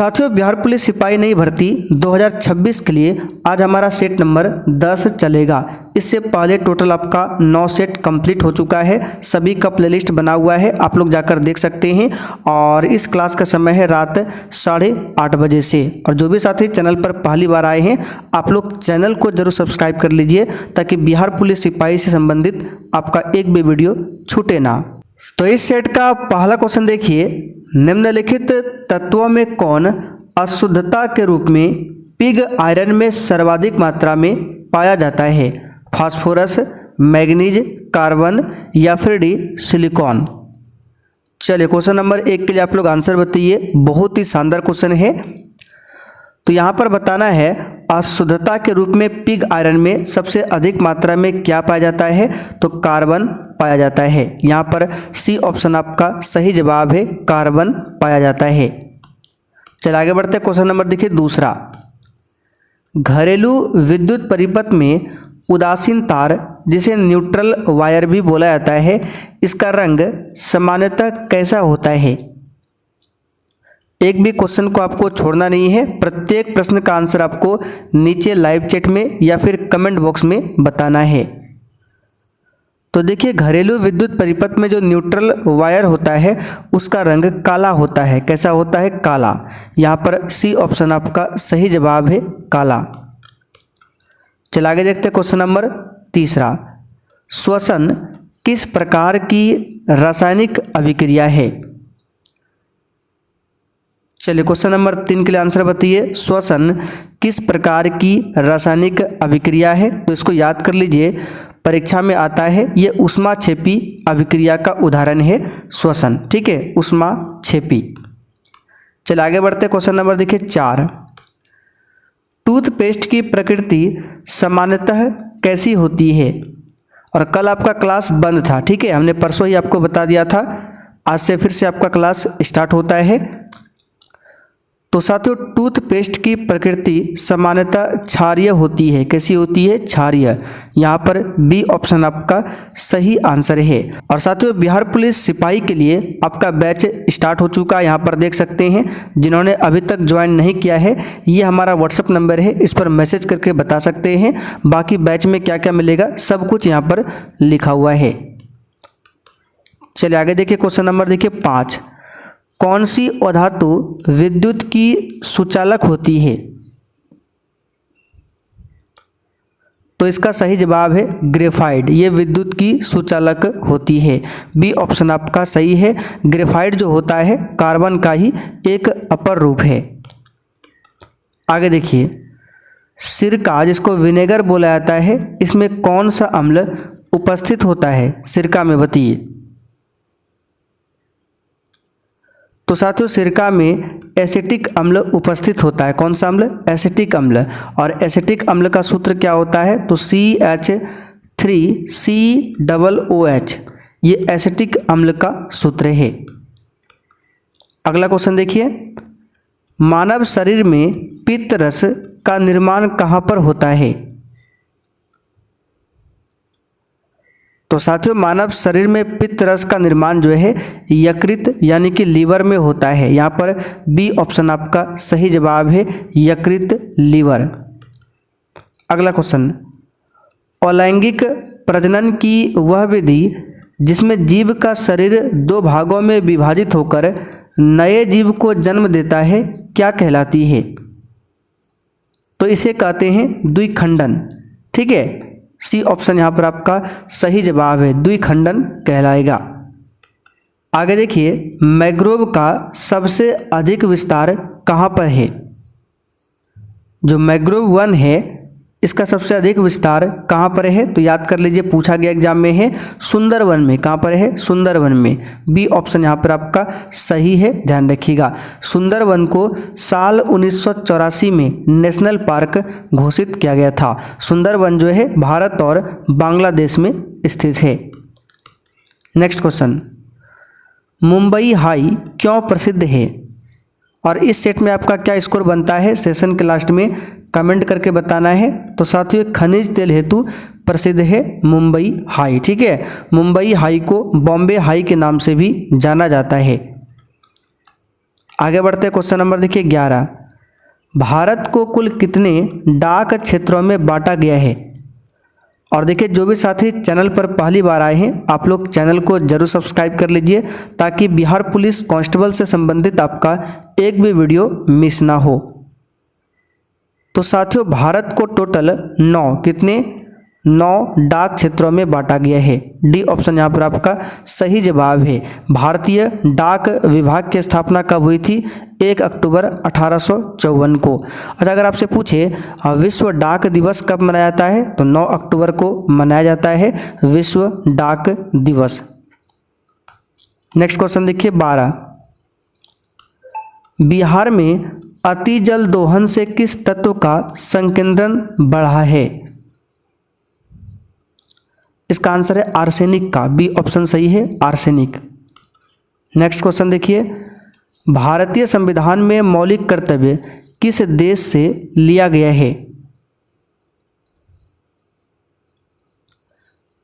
साथियों, बिहार पुलिस सिपाही नई भर्ती 2026 के लिए आज हमारा सेट नंबर 10 चलेगा। इससे पहले टोटल आपका 9 सेट कंप्लीट हो चुका है। सभी का प्लेलिस्ट बना हुआ है, आप लोग जाकर देख सकते हैं। और इस क्लास का समय है रात 8:30 बजे से। और जो भी साथी चैनल पर पहली बार आए हैं, आप लोग चैनल को जरूर सब्सक्राइब कर लीजिए ताकि बिहार पुलिस सिपाही से संबंधित आपका एक भी वीडियो छूटे ना। तो इस सेट का पहला क्वेश्चन देखिए, निम्नलिखित तत्वों में कौन अशुद्धता के रूप में पिग आयरन में सर्वाधिक मात्रा में पाया जाता है? फास्फोरस, मैग्नीज, कार्बन या फिर डी सिलिकॉन। चलिए क्वेश्चन नंबर 1 के लिए आप लोग आंसर बताइए। बहुत ही शानदार क्वेश्चन है। तो यहाँ पर बताना है अशुद्धता के रूप में पिग आयरन में सबसे अधिक मात्रा में क्या पाया जाता है? तो कार्बन पाया जाता है। यहाँ पर सी ऑप्शन आपका सही जवाब है, कार्बन पाया जाता है। चलिए आगे बढ़ते हैं। क्वेश्चन नंबर देखिए दूसरा, घरेलू विद्युत परिपथ में उदासीन तार जिसे न्यूट्रल वायर भी बोला जाता है, इसका रंग सामान्यतः कैसा होता है? एक भी क्वेश्चन को आपको छोड़ना नहीं है। प्रत्येक प्रश्न का आंसर आपको नीचे लाइव चैट में या फिर कमेंट बॉक्स में बताना है। तो देखिए, घरेलू विद्युत परिपथ में जो न्यूट्रल वायर होता है उसका रंग काला होता है। कैसा होता है? काला। यहाँ पर सी ऑप्शन आपका सही जवाब है, काला। चलिए आगे देखते हैं। क्वेश्चन नंबर तीसरा, श्वसन किस प्रकार की रासायनिक अभिक्रिया है? चलिए क्वेश्चन नंबर 3 के लिए आंसर बताइए। श्वसन किस प्रकार की रासायनिक अभिक्रिया है? तो इसको याद कर लीजिए, परीक्षा में आता है। ये ऊष्माक्षेपी अभिक्रिया का उदाहरण है श्वसन। ठीक है, ऊष्माक्षेपी। चलिए आगे बढ़ते हैं। क्वेश्चन नंबर देखिए 4, टूथपेस्ट की प्रकृति सामान्यतः कैसी होती है? और कल आपका क्लास बंद था, ठीक है, हमने परसों ही आपको बता दिया था। आज से फिर से आपका क्लास स्टार्ट होता है। तो साथियों, टूथपेस्ट की प्रकृति सामान्यतः क्षारीय होती है। कैसी होती है? क्षारीय। यहाँ पर बी ऑप्शन आपका सही आंसर है। और साथियों, बिहार पुलिस सिपाही के लिए आपका बैच स्टार्ट हो चुका है। यहाँ पर देख सकते हैं, जिन्होंने अभी तक ज्वाइन नहीं किया है, ये हमारा व्हाट्सएप नंबर है, इस पर मैसेज करके बता सकते हैं। बाकी बैच में क्या क्या मिलेगा सब कुछ यहाँ पर लिखा हुआ है। चलिए आगे देखिए। क्वेश्चन नंबर देखिए 5, कौन सी अधातु विद्युत की सुचालक होती है? तो इसका सही जवाब है ग्रेफाइट। ये विद्युत की सुचालक होती है। बी ऑप्शन आपका सही है। ग्रेफाइट जो होता है कार्बन का ही एक अपर रूप है। आगे देखिए, सिरका जिसको विनेगर बोला जाता है, इसमें कौन सा अम्ल उपस्थित होता है? सिरका में बताइए। तो साथियों, सिरका में एसिटिक अम्ल उपस्थित होता है। कौन सा अम्ल? एसिटिक अम्ल। और एसिटिक अम्ल का सूत्र क्या होता है? तो CH3COOH, ये एसिटिक अम्ल का सूत्र है। अगला क्वेश्चन देखिए, मानव शरीर में पित्त रस का निर्माण कहाँ पर होता है? तो साथियों, मानव शरीर में पित्त रस का निर्माण जो है यकृत यानी कि लीवर में होता है। यहाँ पर बी ऑप्शन आपका सही जवाब है, यकृत, लीवर। अगला क्वेश्चन, अलैंगिक प्रजनन की वह विधि जिसमें जीव का शरीर 2 भागों में विभाजित होकर नए जीव को जन्म देता है, क्या कहलाती है? तो इसे कहते हैं द्विखंडन। ठीक है, सी ऑप्शन यहाँ पर आपका सही जवाब है, द्विखंडन कहलाएगा। आगे देखिए, मैंग्रोव का सबसे अधिक विस्तार कहाँ पर है? जो मैंग्रोव वन है, इसका सबसे अधिक विस्तार कहाँ पर है? तो याद कर लीजिए, पूछा गया एग्जाम में है, सुंदरवन में। कहाँ पर है? सुंदरवन में। बी ऑप्शन यहाँ पर आपका सही है, ध्यान रखिएगा। सुंदरवन को साल 1984 में नेशनल पार्क घोषित किया गया था। सुंदरवन जो है भारत और बांग्लादेश में स्थित है। नेक्स्ट क्वेश्चन, मुंबई हाई क्यों प्रसिद्ध है? और इस सेट में आपका क्या स्कोर बनता है सेशन के लास्ट में कमेंट करके बताना है। तो साथियों, खनिज तेल हेतु प्रसिद्ध है मुंबई हाई। ठीक है, मुंबई हाई को बॉम्बे हाई के नाम से भी जाना जाता है। आगे बढ़ते हैं, क्वेश्चन नंबर देखिए 11। भारत को कुल कितने डाक क्षेत्रों में बांटा गया है? और देखिए जो भी साथी चैनल पर पहली बार आए हैं आप लोग चैनल को जरूर सब्सक्राइब कर लीजिए ताकि बिहार पुलिस कांस्टेबल से संबंधित आपका एक भी वीडियो मिस ना हो। तो साथियों भारत को टोटल 9 डाक क्षेत्रों में बांटा गया है। डी ऑप्शन यहाँ पर आपका सही जवाब है। भारतीय डाक विभाग की स्थापना कब हुई थी? 1 अक्टूबर 1854 को। अच्छा, अगर आपसे पूछे विश्व डाक दिवस कब मनाया जाता है तो 9 अक्टूबर को मनाया जाता है विश्व डाक दिवस। नेक्स्ट क्वेश्चन देखिए 12। बिहार में अति जल दोहन से किस तत्व का संकेंद्रण बढ़ा है? इसका आंसर है आर्सेनिक का। बी ऑप्शन सही है, आर्सेनिक। नेक्स्ट क्वेश्चन देखिए, भारतीय संविधान में मौलिक कर्तव्य किस देश से लिया गया है?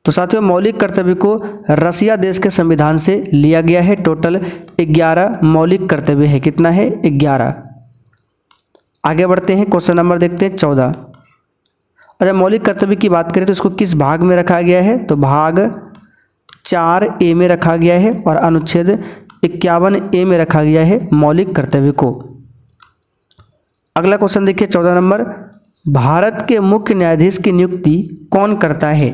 तो साथियों मौलिक कर्तव्य को रसिया देश के संविधान से लिया गया है। टोटल 11 मौलिक कर्तव्य है। कितना है? 11। आगे बढ़ते हैं, क्वेश्चन नंबर देखते हैं 14। अच्छा, मौलिक कर्तव्य की बात करें तो इसको किस भाग में रखा गया है? तो भाग 4A में रखा गया है और अनुच्छेद 51A में रखा गया है मौलिक कर्तव्य को। अगला क्वेश्चन देखिए 14 नंबर। भारत के मुख्य न्यायाधीश की नियुक्ति कौन करता है?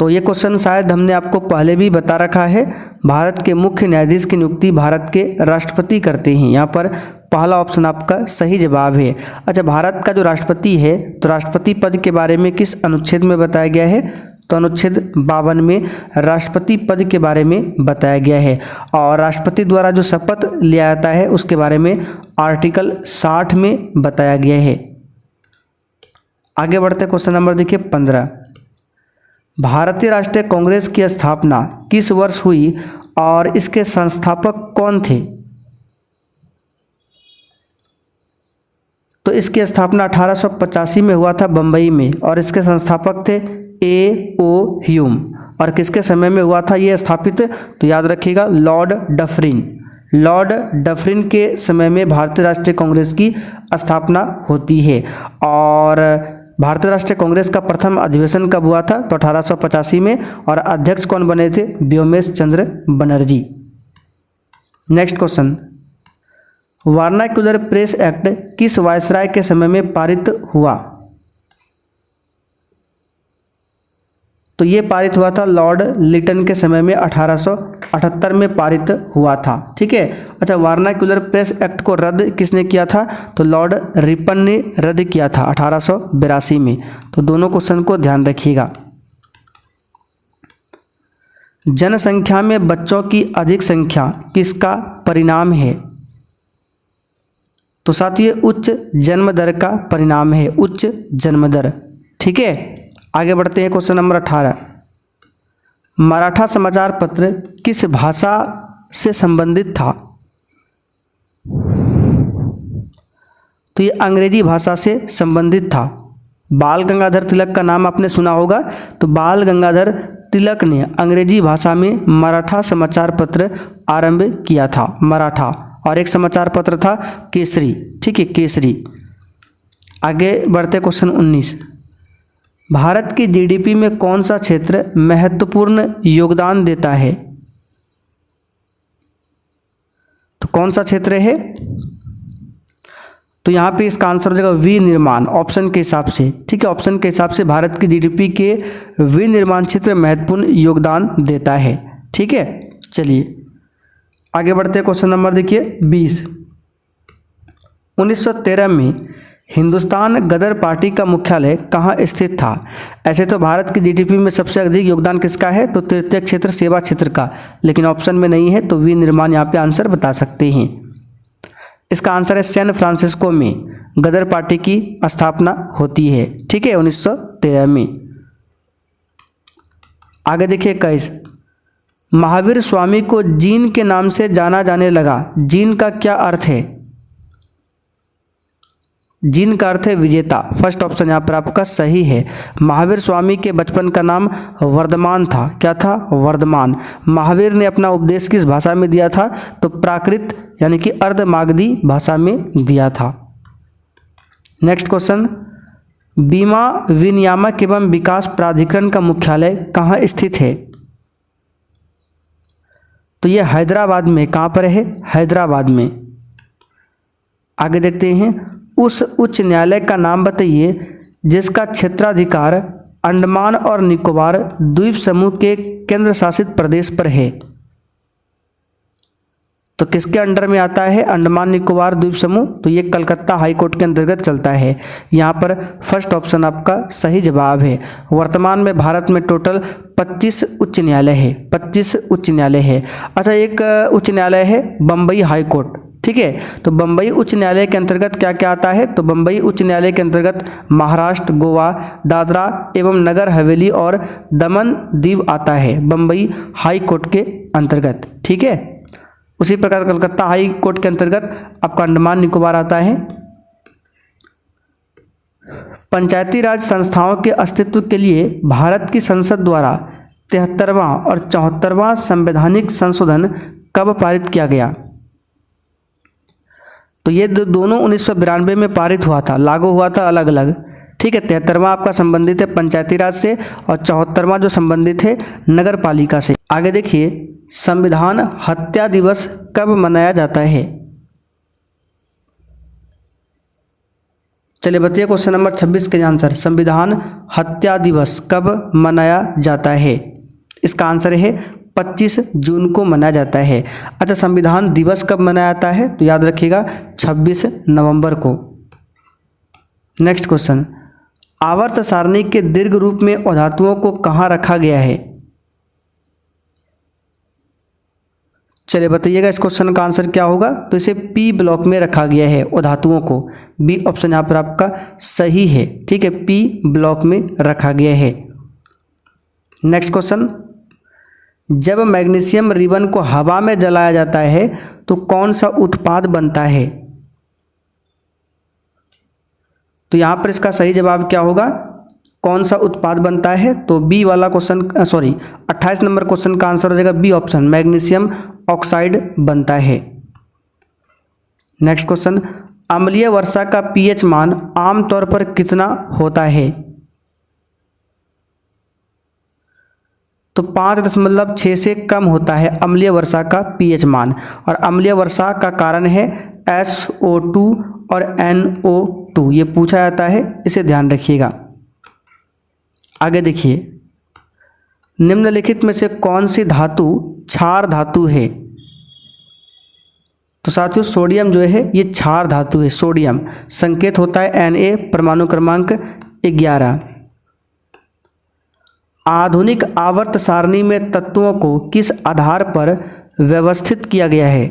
तो ये क्वेश्चन शायद हमने आपको पहले भी बता रखा है। भारत के मुख्य न्यायाधीश की नियुक्ति भारत के राष्ट्रपति करते हैं। यहाँ पर पहला ऑप्शन आपका सही जवाब है। अच्छा, भारत का जो राष्ट्रपति है तो राष्ट्रपति पद के बारे में किस अनुच्छेद में बताया गया है? तो अनुच्छेद 52 में राष्ट्रपति पद के बारे में बताया गया है। और राष्ट्रपति द्वारा जो शपथ लिया जाता है उसके बारे में आर्टिकल 60 में बताया गया है। आगे बढ़ते क्वेश्चन नंबर देखिए 15। भारतीय राष्ट्रीय कांग्रेस की स्थापना किस वर्ष हुई और इसके संस्थापक कौन थे? तो इसकी स्थापना 1885 में हुआ था बम्बई में और इसके संस्थापक थे A.O. ह्यूम। और किसके समय में हुआ था ये स्थापित? तो याद रखिएगा लॉर्ड डफरिन। लॉर्ड डफरिन के समय में भारतीय राष्ट्रीय कांग्रेस की स्थापना होती है। और भारतीय राष्ट्रीय कांग्रेस का प्रथम अधिवेशन कब हुआ था? तो 1885 में। और अध्यक्ष कौन बने थे? Womesh Chandra Banerjee. Next question, vernacular press act किस वायसराय के समय में पारित हुआ? तो ये पारित हुआ था लॉर्ड लिटन के समय में 1878 में पारित हुआ था। ठीक है। अच्छा, वर्नाक्युलर प्रेस एक्ट को रद्द किसने किया था? तो लॉर्ड रिपन ने रद्द किया था 1882 में। तो दोनों क्वेश्चन को ध्यान रखिएगा। जनसंख्या में बच्चों की अधिक संख्या किसका परिणाम है? तो साथ ये उच्च जन्म दर का परिणाम है, उच्च जन्म दर। ठीक है। आगे बढ़ते हैं, क्वेश्चन नंबर 18। मराठा समाचार पत्र किस भाषा से संबंधित था? तो ये अंग्रेजी भाषा से संबंधित था। बाल गंगाधर तिलक का नाम आपने सुना होगा। तो बाल गंगाधर तिलक ने अंग्रेजी भाषा में मराठा समाचार पत्र आरंभ किया था, मराठा। और एक समाचार पत्र था केसरी। ठीक है, केसरी। आगे बढ़ते क्वेश्चन 19। भारत की जीडीपी में कौन सा क्षेत्र महत्वपूर्ण योगदान देता है? तो कौन सा क्षेत्र है? तो यहाँ पे इसका आंसर हो जाएगा विनिर्माण, ऑप्शन के हिसाब से। ठीक है, ऑप्शन के हिसाब से भारत की जीडीपी के विनिर्माण क्षेत्र महत्वपूर्ण योगदान देता है। ठीक है, चलिए आगे बढ़ते हैं। क्वेश्चन नंबर देखिए 20। 1913 में हिंदुस्तान गदर पार्टी का मुख्यालय कहाँ स्थित था? ऐसे तो भारत की जीडीपी में सबसे अधिक योगदान किसका है? तो तृतीय क्षेत्र, सेवा क्षेत्र का। लेकिन ऑप्शन में नहीं है, तो विनिर्माण यहाँ पे आंसर बता सकते हैं। इसका आंसर है सैन फ्रांसिस्को में गदर पार्टी की स्थापना होती है। ठीक है, 1913 में। आगे देखिए 21। महावीर स्वामी को जीन के नाम से जाना जाने लगा। जीन का क्या अर्थ है? जीन का अर्थ है विजेता, फर्स्ट ऑप्शन यहाँ पर आपका सही है। महावीर स्वामी के बचपन का नाम वर्धमान था, क्या था? वर्धमान। महावीर ने अपना उपदेश किस भाषा में दिया था? तो प्राकृत यानी कि अर्धमागधी भाषा में दिया था। नेक्स्ट क्वेश्चन, बीमा विनियामक एवं विकास प्राधिकरण का मुख्यालय कहाँ स्थित है? तो ये हैदराबाद में, कहाँ पर है? हैदराबाद में। आगे देखते हैं, उस उच्च न्यायालय का नाम बताइए जिसका क्षेत्राधिकार अंडमान और निकोबार द्वीप समूह के केंद्र शासित प्रदेश पर है। तो किसके अंडर में आता है अंडमान निकोबार द्वीप समूह? तो ये कलकत्ता हाई कोर्ट के अंतर्गत चलता है। यहाँ पर फर्स्ट ऑप्शन आपका सही जवाब है। वर्तमान में भारत में टोटल 25 उच्च न्यायालय है, 25 उच्च न्यायालय है। अच्छा, एक उच्च न्यायालय है बम्बई हाई कोर्ट, ठीक है। तो बम्बई उच्च न्यायालय के अंतर्गत क्या क्या आता है? तो बम्बई उच्च न्यायालय के अंतर्गत महाराष्ट्र, गोवा, दादरा एवं नगर हवेली और दमन दीव आता है बम्बई हाई कोर्ट के अंतर्गत, ठीक है। उसी प्रकार कलकत्ता हाई कोर्ट के अंतर्गत आपका अंडमान निकोबार आता है। पंचायती राज संस्थाओं के अस्तित्व के लिए भारत की संसद द्वारा 73वां और 74वां संवैधानिक संशोधन कब पारित किया गया? तो ये दोनों 1992 में पारित हुआ था, लागू हुआ था अलग अलग, ठीक है। 73वां आपका संबंधित है पंचायती राज से और 74वां जो संबंधित है नगर पालिका से। आगे देखिए, संविधान हत्या दिवस कब मनाया जाता है? चलिए बताइए क्वेश्चन नंबर 26 के आंसर। संविधान हत्या दिवस कब मनाया जाता है? इसका आंसर है 25 जून को मनाया जाता है। अच्छा, संविधान दिवस कब मनाया जाता है? तो याद रखिएगा 26 नवंबर को। नेक्स्ट क्वेश्चन, आवर्त सारणी के दीर्घ रूप में उधातुओं को कहाँ रखा गया है? चलिए बताइएगा इस क्वेश्चन का आंसर क्या होगा? तो इसे पी ब्लॉक में रखा गया है उधातुओं को। बी ऑप्शन यहाँ पर आपका सही है, ठीक है, पी ब्लॉक में रखा गया है। नेक्स्ट क्वेश्चन, जब मैग्नीशियम रिबन को हवा में जलाया जाता है तो कौन सा उत्पाद बनता है? तो यहाँ पर इसका सही जवाब क्या होगा? कौन सा उत्पाद बनता है? तो बी वाला क्वेश्चन 28 नंबर क्वेश्चन का आंसर हो जाएगा बी ऑप्शन, मैग्नीशियम ऑक्साइड बनता है। नेक्स्ट क्वेश्चन, अम्लीय वर्षा का पीएच मान आमतौर पर कितना होता है? तो 5.6 से कम होता है अम्लीय वर्षा का पीएच मान। और अम्लीय वर्षा का कारण है SO2 और NO2, ये पूछा जाता है, इसे ध्यान रखिएगा। आगे देखिए, निम्नलिखित में से कौन सी धातु क्षार धातु है? तो साथियों सोडियम जो है ये क्षार धातु है। सोडियम संकेत होता है Na, परमाणु क्रमांक 11। आधुनिक आवर्त सारणी में तत्वों को किस आधार पर व्यवस्थित किया गया है?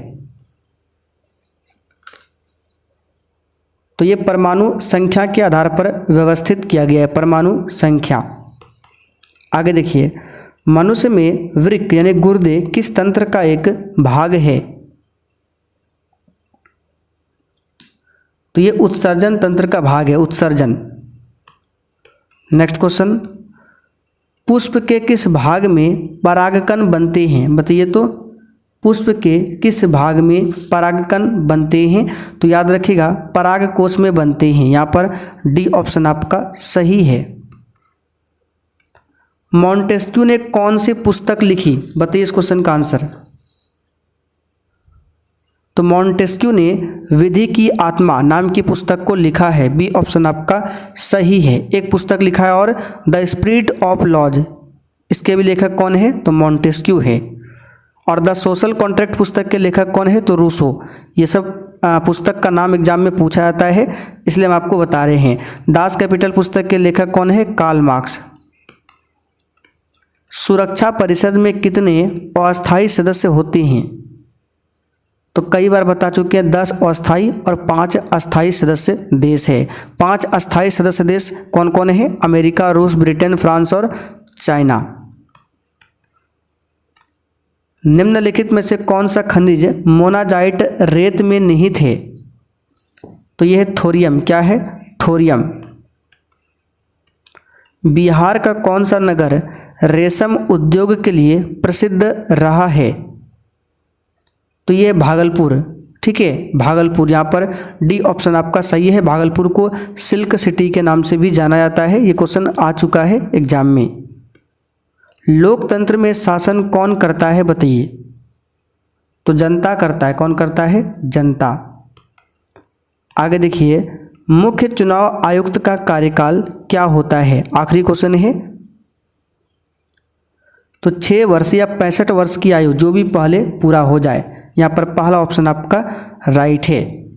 तो ये परमाणु संख्या के आधार पर व्यवस्थित किया गया है, परमाणु संख्या। आगे देखिए, मनुष्य में वृक्क यानी गुर्दे किस तंत्र का एक भाग है? तो ये उत्सर्जन तंत्र का भाग है, उत्सर्जन। नेक्स्ट क्वेश्चन, पुष्प के किस भाग में परागकण बनते हैं? बताइए तो पुष्प के किस भाग में परागकण बनते हैं? तो याद रखिएगा परागकोश में बनते हैं। यहाँ पर डी ऑप्शन आपका सही है। मॉन्टेस्क्यू ने कौन सी पुस्तक लिखी? बताइए इस क्वेश्चन का आंसर। तो मॉन्टेस्क्यू ने विधि की आत्मा नाम की पुस्तक को लिखा है। बी ऑप्शन आपका सही है। एक पुस्तक लिखा है और द स्पिरिट ऑफ लॉज, इसके भी लेखक कौन है? तो मॉन्टेस्क्यू है। और द सोशल कॉन्ट्रैक्ट पुस्तक के लेखक कौन है? तो रूसो। ये सब पुस्तक का नाम एग्जाम में पूछा जाता है, इसलिए हम आपको बता रहे हैं। दास कैपिटल पुस्तक के लेखक कौन है? Karl Marx. सुरक्षा परिषद में कितने अस्थायी सदस्य होते हैं? तो कई बार बता चुके हैं 10 अस्थायी और 5 अस्थायी सदस्य देश है। 5 अस्थायी सदस्य देश कौन कौन है? अमेरिका, रूस, ब्रिटेन, फ्रांस और चाइना। निम्नलिखित में से कौन सा खनिज मोनाजाइट रेत में निहित है? तो ये है थोरियम। क्या है? थोरियम। बिहार का कौन सा नगर रेशम उद्योग के लिए प्रसिद्ध रहा है? तो ये भागलपुर। ठीक है, भागलपुर। यहाँ पर डी ऑप्शन आपका सही है। भागलपुर को सिल्क सिटी के नाम से भी जाना जाता है। ये क्वेश्चन आ चुका है एग्जाम में। लोकतंत्र में शासन कौन करता है बताइए? तो जनता करता है। कौन करता है? जनता। आगे देखिए, मुख्य चुनाव आयुक्त का कार्यकाल क्या होता है? आखिरी क्वेश्चन है। तो 6 वर्ष या 65 वर्ष की आयु, जो भी पहले पूरा हो जाए। यहाँ पर पहला ऑप्शन आपका राइट है।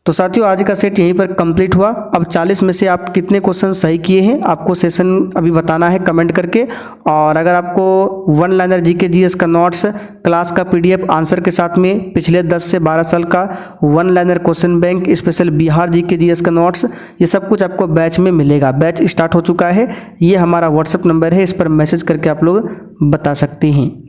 तो साथियों, आज का सेट यहीं पर कंप्लीट हुआ। अब 40 में से आप कितने क्वेश्चन सही किए हैं आपको सेशन अभी बताना है कमेंट करके। और अगर आपको वन लाइनर जीके जीएस का नोट्स, क्लास का पीडीएफ आंसर के साथ में पिछले 10 से 12 साल का one liner question bank special Bihar GK GS का नोट्स, ये सब कुछ आपको बैच में मिलेगा। बैच स्टार्ट हो चुका है। ये हमारा व्हाट्सएप नंबर है, इस पर मैसेज करके आप लोग बता सकते हैं।